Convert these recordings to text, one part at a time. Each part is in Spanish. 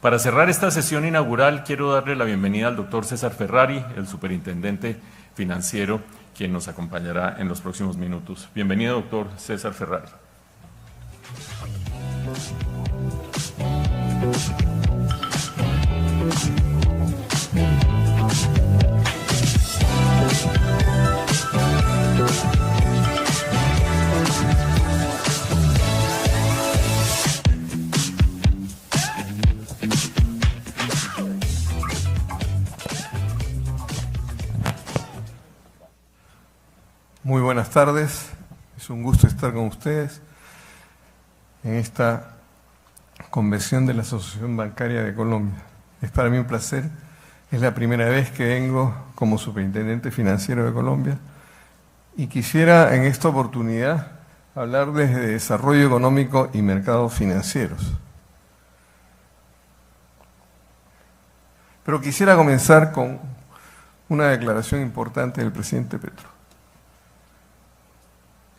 Para cerrar esta sesión inaugural, quiero darle la bienvenida al doctor César Ferrari, el superintendente financiero, quien nos acompañará en los próximos minutos. Bienvenido, doctor César Ferrari. Muy buenas tardes, es un gusto estar con ustedes en esta convención de la Asociación Bancaria de Colombia. Es para mí un placer, es la primera vez que vengo como superintendente financiero de Colombia y quisiera en esta oportunidad hablarles de desarrollo económico y mercados financieros. Pero quisiera comenzar con una declaración importante del presidente Petro.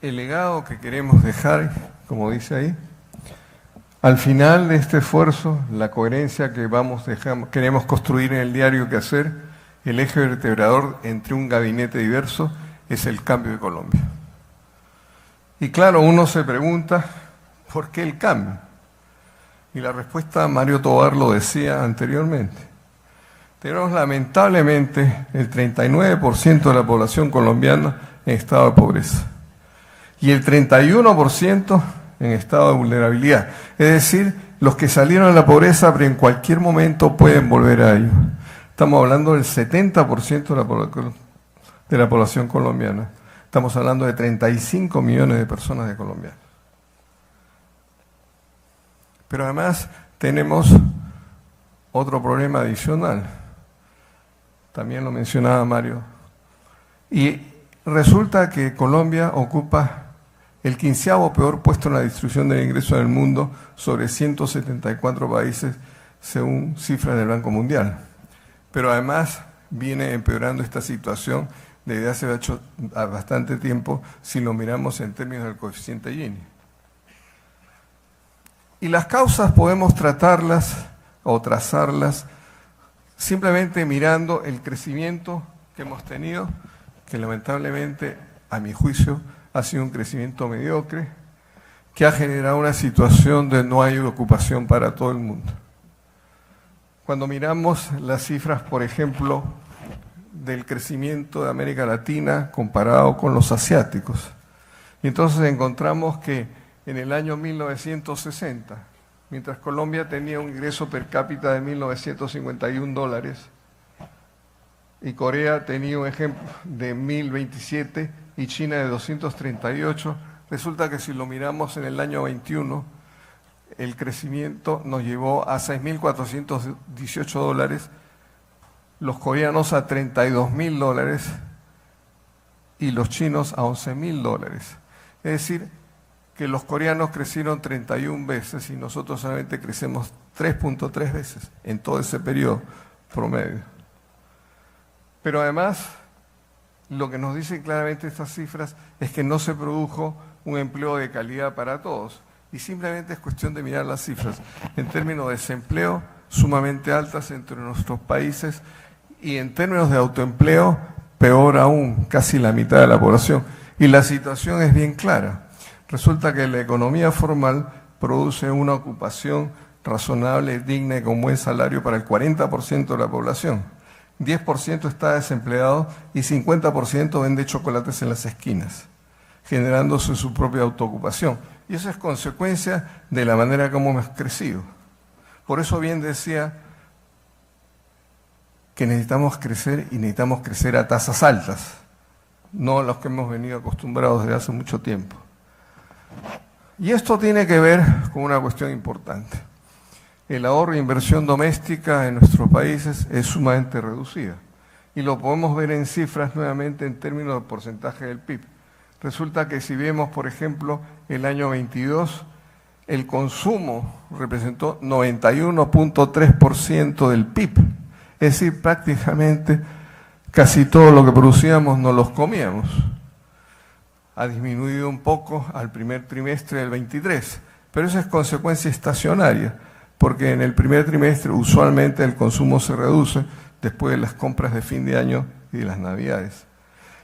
El legado que queremos dejar, como dice ahí, al final de este esfuerzo, la coherencia que queremos construir en el diario que hacer, el eje vertebrador entre un gabinete diverso, es el cambio de Colombia. Y claro, uno se pregunta, ¿por qué el cambio? Y la respuesta, Mario Tovar lo decía anteriormente. Tenemos lamentablemente el 39% de la población colombiana en estado de pobreza. Y el 31% en estado de vulnerabilidad. Es decir, los que salieron de la pobreza, pero en cualquier momento pueden volver a ello. Estamos hablando del 70% de la población colombiana. Estamos hablando de 35 millones de personas de colombianos. Pero además tenemos otro problema adicional. También lo mencionaba Mario. Y resulta que Colombia ocupa el 15º peor puesto en la distribución del ingreso del mundo sobre 174 países, según cifras del Banco Mundial. Pero además viene empeorando esta situación desde hace bastante tiempo si lo miramos en términos del coeficiente Gini. Y las causas podemos tratarlas o trazarlas simplemente mirando el crecimiento que hemos tenido, que lamentablemente, a mi juicio, ha sido un crecimiento mediocre, que ha generado una situación de no hay ocupación para todo el mundo. Cuando miramos las cifras, por ejemplo, del crecimiento de América Latina comparado con los asiáticos, y entonces encontramos que en el año 1960, mientras Colombia tenía un ingreso per cápita de $1.951, y Corea tenía un ejemplo de 1.027 y China de 238, resulta que si lo miramos en el año 21, el crecimiento nos llevó a $6.418, los coreanos a $32.000 y los chinos a $11.000. Es decir, que los coreanos crecieron 31 veces y nosotros solamente crecemos 3.3 veces en todo ese periodo promedio. Pero además, lo que nos dicen claramente estas cifras es que no se produjo un empleo de calidad para todos. Y simplemente es cuestión de mirar las cifras. En términos de desempleo, sumamente altas entre nuestros países, y en términos de autoempleo, peor aún, casi la mitad de la población. Y la situación es bien clara. Resulta que la economía formal produce una ocupación razonable, digna y con buen salario para el 40% de la población. 10% está desempleado y 50% vende chocolates en las esquinas, generándose su propia autoocupación. Y eso es consecuencia de la manera como hemos crecido. Por eso bien decía que necesitamos crecer y necesitamos crecer a tasas altas, no a los que hemos venido acostumbrados desde hace mucho tiempo. Y esto tiene que ver con una cuestión importante. El ahorro e inversión doméstica en nuestros países es sumamente reducida. Y lo podemos ver en cifras nuevamente en términos de porcentaje del PIB. Resulta que si vemos, por ejemplo, el año 22, el consumo representó 91.3% del PIB. Es decir, prácticamente casi todo lo que producíamos no los comíamos. Ha disminuido un poco al primer trimestre del 23, pero eso es consecuencia estacionaria. porque en el primer trimestre usualmente el consumo se reduce después de las compras de fin de año y de las Navidades.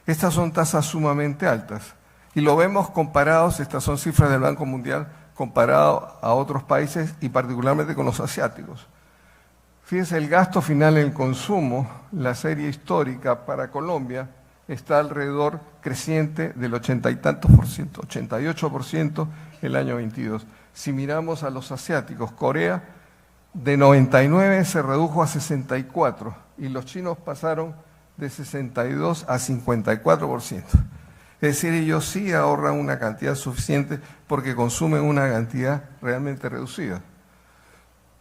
Estas son tasas sumamente altas y lo vemos comparados, estas son cifras del Banco Mundial, comparado a otros países y particularmente con los asiáticos. Fíjense, el gasto final en consumo, la serie histórica para Colombia, está alrededor creciente del 80 y tantos por ciento, 88% el año 22. Si miramos a los asiáticos, Corea de 99 se redujo a 64 y los chinos pasaron de 62 a 54%. Es decir, ellos sí ahorran una cantidad suficiente porque consumen una cantidad realmente reducida.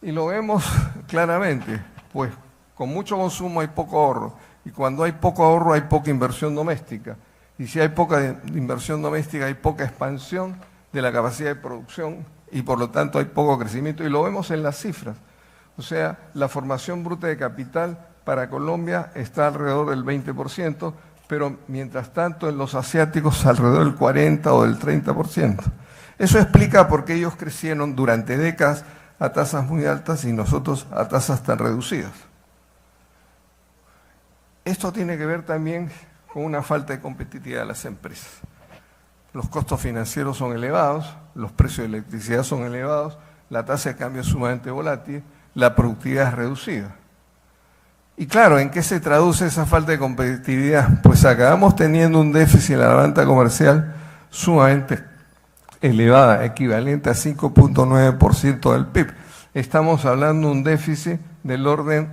Y lo vemos claramente, pues con mucho consumo hay poco ahorro, y cuando hay poco ahorro hay poca inversión doméstica, y si hay poca inversión doméstica hay poca expansión de la capacidad de producción, y por lo tanto hay poco crecimiento, y lo vemos en las cifras. O sea, la formación bruta de capital para Colombia está alrededor del 20%, pero mientras tanto en los asiáticos alrededor del 40 o del 30%. Eso explica por qué ellos crecieron durante décadas a tasas muy altas y nosotros a tasas tan reducidas. Esto tiene que ver también con una falta de competitividad de las empresas. Los costos financieros son elevados, los precios de electricidad son elevados, la tasa de cambio es sumamente volátil, la productividad es reducida. Y claro, ¿en qué se traduce esa falta de competitividad? Pues acabamos teniendo un déficit en la balanza comercial sumamente elevada, equivalente a 5.9% del PIB. Estamos hablando de un déficit del orden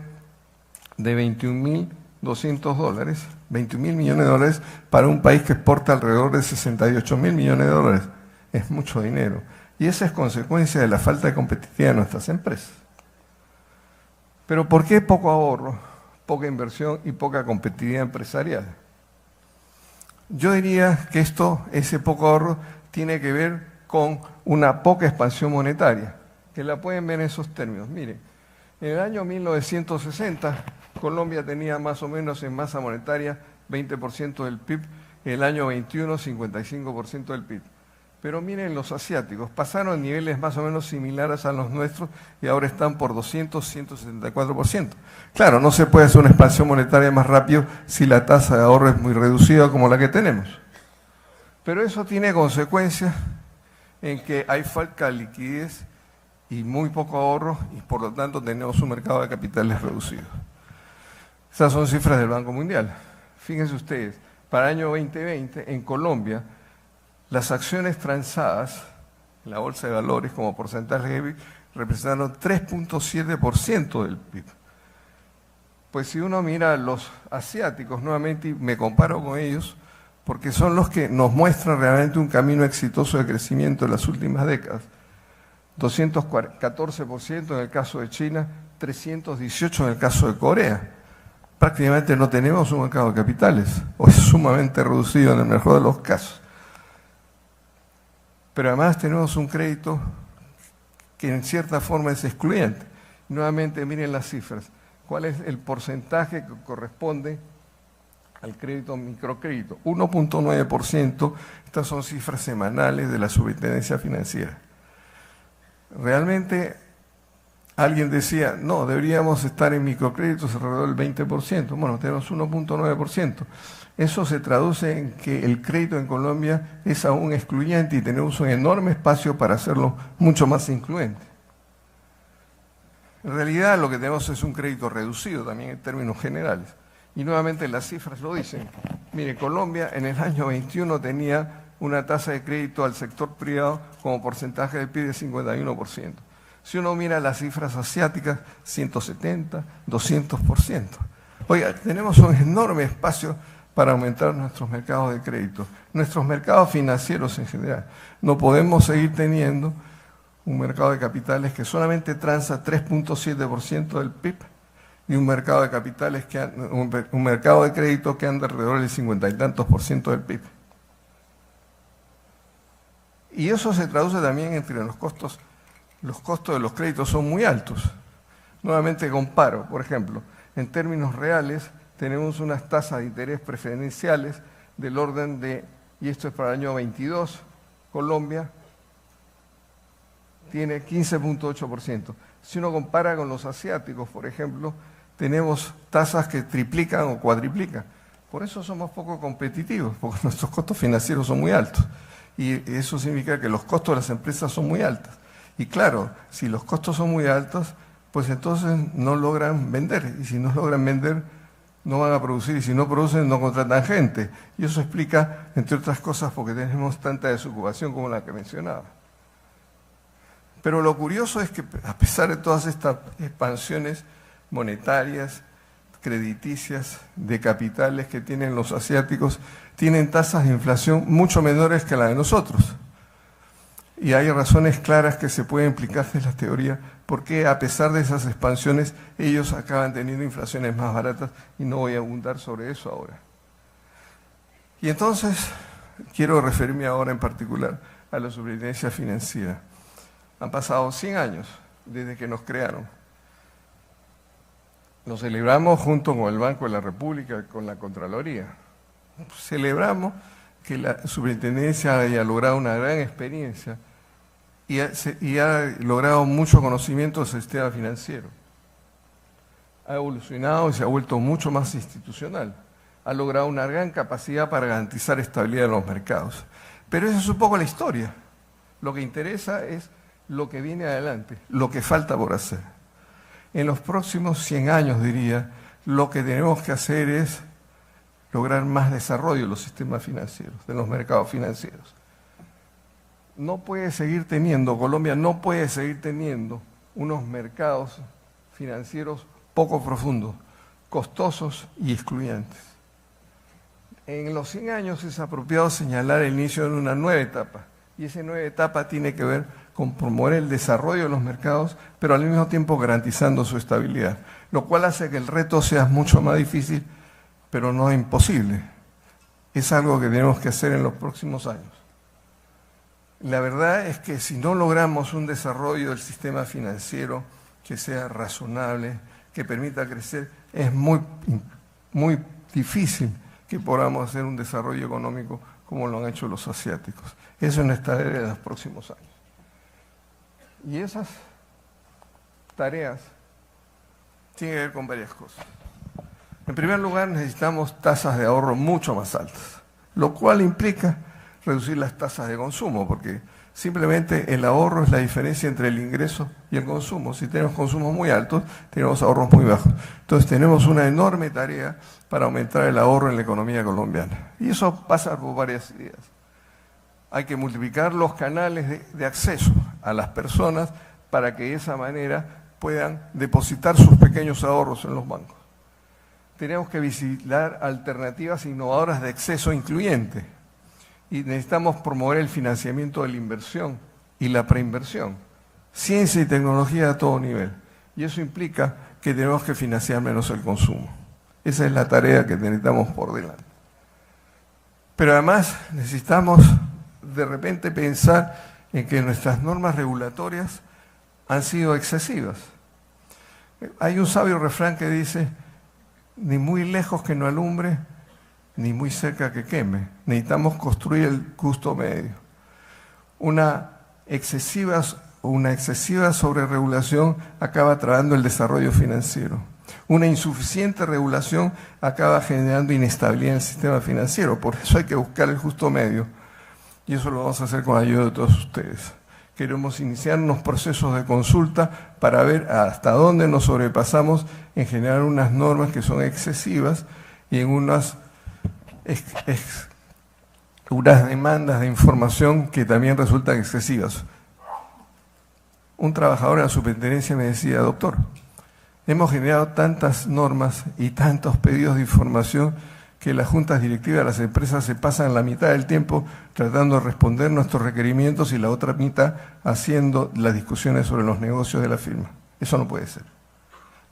de 21.200 dólares, 21.000 millones de dólares para un país que exporta alrededor de 68.000 millones de dólares. Es mucho dinero. Y esa es consecuencia de la falta de competitividad de nuestras empresas. Pero ¿por qué poco ahorro, poca inversión y poca competitividad empresarial? Yo diría que ese poco ahorro, tiene que ver con una poca expansión monetaria, que la pueden ver en esos términos. Miren, en el año 1960, Colombia tenía más o menos en masa monetaria 20% del PIB, en el año 21, 55% del PIB. Pero miren los asiáticos, pasaron a niveles más o menos similares a los nuestros y ahora están por 200, 174%. Claro, no se puede hacer una expansión monetaria más rápido si la tasa de ahorro es muy reducida como la que tenemos. Pero eso tiene consecuencias en que hay falta de liquidez y muy poco ahorro y por lo tanto tenemos un mercado de capitales reducido. Esas son cifras del Banco Mundial. Fíjense ustedes, para el año 2020 en Colombia las acciones transadas en la bolsa de valores como porcentaje de PIB representaron 3.7% del PIB. Pues si uno mira a los asiáticos nuevamente y me comparo con ellos, porque son los que nos muestran realmente un camino exitoso de crecimiento en las últimas décadas. 214% en el caso de China, 318% en el caso de Corea. Prácticamente no tenemos un mercado de capitales, o es sumamente reducido en el mejor de los casos. Pero además tenemos un crédito que en cierta forma es excluyente. Nuevamente miren las cifras. ¿Cuál es el porcentaje que corresponde al crédito microcrédito? 1.9%, estas son cifras semanales de la Superintendencia Financiera. Realmente alguien decía, no, deberíamos estar en microcréditos alrededor del 20%. Bueno, tenemos 1.9%. Eso se traduce en que el crédito en Colombia es aún excluyente y tenemos un enorme espacio para hacerlo mucho más incluyente. En realidad lo que tenemos es un crédito reducido también en términos generales. Y nuevamente las cifras lo dicen. Mire, Colombia en el año 21 tenía una tasa de crédito al sector privado como porcentaje del PIB de 51%. Si uno mira las cifras asiáticas, 170, 200%. Oiga, tenemos un enorme espacio para aumentar nuestros mercados de crédito, nuestros mercados financieros en general. No podemos seguir teniendo un mercado de capitales que solamente transa 3.7% del PIB y un mercado de capitales un mercado de crédito que anda alrededor del 50 y tantos % del PIB. Y eso se traduce también entre los costos de los créditos son muy altos. Nuevamente comparo, por ejemplo, en términos reales tenemos unas tasas de interés preferenciales del orden de, y esto es para el año 22, Colombia tiene 15.8%. Si uno compara con los asiáticos, por ejemplo, tenemos tasas que triplican o cuadriplican. Por eso somos poco competitivos, porque nuestros costos financieros son muy altos. Y eso significa que los costos de las empresas son muy altos. Y claro, si los costos son muy altos, pues entonces no logran vender. Y si no logran vender, no van a producir. Y si no producen, no contratan gente. Y eso explica, entre otras cosas, por qué tenemos tanta desocupación como la que mencionaba. Pero lo curioso es que, a pesar de todas estas expansiones monetarias, crediticias, de capitales que tienen los asiáticos, tienen tasas de inflación mucho menores que la de nosotros. Y hay razones claras que se pueden implicar de la teoría por qué, a pesar de esas expansiones, ellos acaban teniendo inflaciones más baratas, y no voy a abundar sobre eso ahora. Y entonces, quiero referirme ahora en particular a la superintendencia financiera. Han pasado 100 años desde que nos crearon. Lo celebramos junto con el Banco de la República, con la Contraloría. Celebramos que la superintendencia haya logrado una gran experiencia y ha logrado mucho conocimiento del sistema financiero. Ha evolucionado y se ha vuelto mucho más institucional. Ha logrado una gran capacidad para garantizar estabilidad en los mercados. Pero esa es un poco la historia. Lo que interesa es lo que viene adelante, lo que falta por hacer. En los próximos 100 años, diría, lo que tenemos que hacer es lograr más desarrollo de los sistemas financieros, de los mercados financieros. Colombia no puede seguir teniendo unos mercados financieros poco profundos, costosos y excluyentes. En los 100 años es apropiado señalar el inicio de una nueva etapa, y esa nueva etapa tiene que ver con promover el desarrollo de los mercados, pero al mismo tiempo garantizando su estabilidad, lo cual hace que el reto sea mucho más difícil, pero no imposible. Es algo que tenemos que hacer en los próximos años. La verdad es que si no logramos un desarrollo del sistema financiero que sea razonable, que permita crecer, es muy difícil que podamos hacer un desarrollo económico como lo han hecho los asiáticos. Eso es nuestra tarea en los próximos años. Y esas tareas tienen que ver con varias cosas. En primer lugar, necesitamos tasas de ahorro mucho más altas, lo cual implica reducir las tasas de consumo, porque simplemente el ahorro es la diferencia entre el ingreso y el consumo. Si tenemos consumos muy altos, tenemos ahorros muy bajos. Entonces tenemos una enorme tarea para aumentar el ahorro en la economía colombiana. Y eso pasa por varias ideas. Hay que multiplicar los canales de acceso a las personas para que de esa manera puedan depositar sus pequeños ahorros en los bancos. Tenemos que vigilar alternativas innovadoras de acceso incluyente. Y necesitamos promover el financiamiento de la inversión y la preinversión. Ciencia y tecnología a todo nivel. Y eso implica que tenemos que financiar menos el consumo. Esa es la tarea que necesitamos por delante. Pero además necesitamos de repente pensar en que nuestras normas regulatorias han sido excesivas. Hay un sabio refrán que dice, ni muy lejos que no alumbre, ni muy cerca que queme. Necesitamos construir el justo medio. Una excesiva sobreregulación acaba trabando el desarrollo financiero. Una insuficiente regulación acaba generando inestabilidad en el sistema financiero. Por eso hay que buscar el justo medio. Y eso lo vamos a hacer con la ayuda de todos ustedes. Queremos iniciar unos procesos de consulta para ver hasta dónde nos sobrepasamos en generar unas normas que son excesivas y en unas demandas de información que también resultan excesivas. Un trabajador de la superintendencia me decía, doctor, hemos generado tantas normas y tantos pedidos de información que las juntas directivas de las empresas se pasan la mitad del tiempo tratando de responder nuestros requerimientos y la otra mitad haciendo las discusiones sobre los negocios de la firma. Eso no puede ser.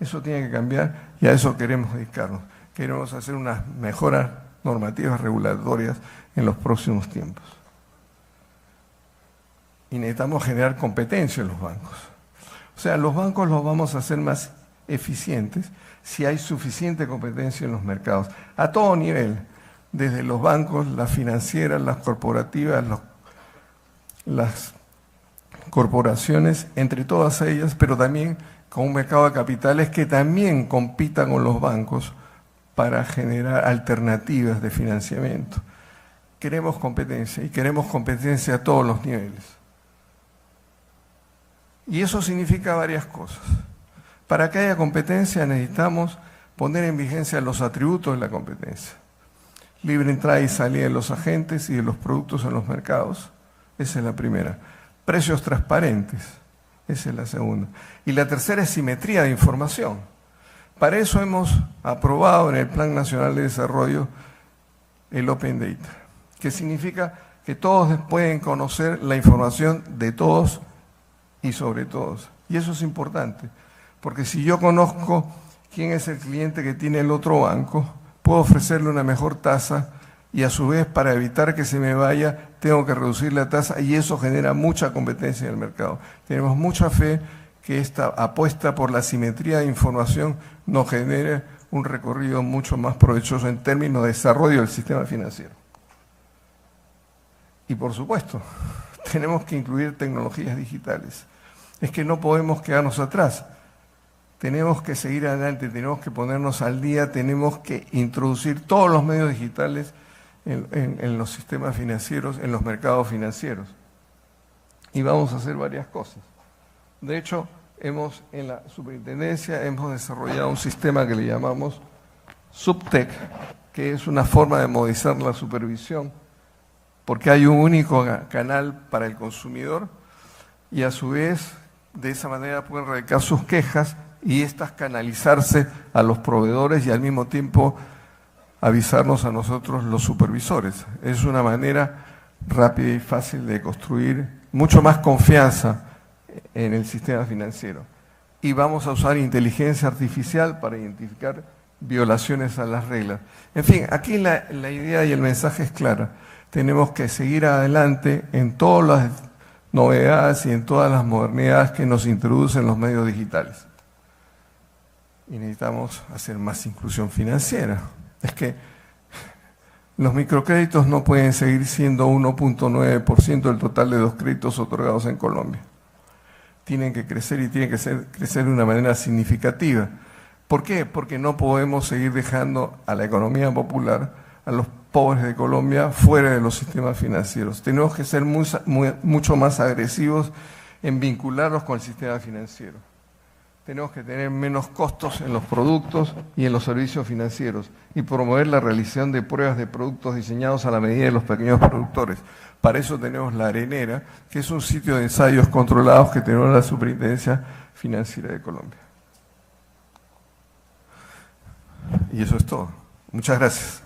Eso tiene que cambiar y a eso queremos dedicarnos. Queremos hacer unas mejoras normativas regulatorias en los próximos tiempos. Y necesitamos generar competencia en los bancos. O sea, los bancos los vamos a hacer más eficientes si hay suficiente competencia en los mercados, a todo nivel, desde los bancos, las financieras, las corporativas, las corporaciones, entre todas ellas, pero también con un mercado de capitales que también compita con los bancos para generar alternativas de financiamiento. Queremos competencia y queremos competencia a todos los niveles. Y eso significa varias cosas. Para que haya competencia necesitamos poner en vigencia los atributos de la competencia. Libre entrada y salida de los agentes y de los productos en los mercados. Esa es la primera. Precios transparentes. Esa es la segunda. Y la tercera es simetría de información. Para eso hemos aprobado en el Plan Nacional de Desarrollo el Open Data, que significa que todos pueden conocer la información de todos y sobre todos. Y eso es importante, porque si yo conozco quién es el cliente que tiene el otro banco, puedo ofrecerle una mejor tasa y a su vez, para evitar que se me vaya, tengo que reducir la tasa y eso genera mucha competencia en el mercado. Tenemos mucha fe que esta apuesta por la simetría de información nos genere un recorrido mucho más provechoso en términos de desarrollo del sistema financiero. Y por supuesto, tenemos que incluir tecnologías digitales. Es que no podemos quedarnos atrás. Tenemos que seguir adelante, tenemos que ponernos al día, tenemos que introducir todos los medios digitales en los sistemas financieros, en los mercados financieros. Y vamos a hacer varias cosas. De hecho, en la superintendencia hemos desarrollado un sistema que le llamamos Subtech, que es una forma de modernizar la supervisión, porque hay un único canal para el consumidor y a su vez, de esa manera pueden radicar sus quejas y estas canalizarse a los proveedores y al mismo tiempo avisarnos a nosotros los supervisores. Es una manera rápida y fácil de construir mucho más confianza en el sistema financiero. Y vamos a usar inteligencia artificial para identificar violaciones a las reglas. En fin, aquí la idea y el mensaje es clara. Tenemos que seguir adelante en todas las novedades y en todas las modernidades que nos introducen los medios digitales. Y necesitamos hacer más inclusión financiera. Es que los microcréditos no pueden seguir siendo 1.9% del total de los créditos otorgados en Colombia. Tienen que crecer y tienen que crecer de una manera significativa. ¿Por qué? Porque no podemos seguir dejando a la economía popular, a los pobres de Colombia, fuera de los sistemas financieros. Tenemos que ser mucho más agresivos en vincularlos con el sistema financiero. Tenemos que tener menos costos en los productos y en los servicios financieros y promover la realización de pruebas de productos diseñados a la medida de los pequeños productores. Para eso tenemos La Arenera, que es un sitio de ensayos controlados que tenemos la Superintendencia Financiera de Colombia. Y eso es todo. Muchas gracias.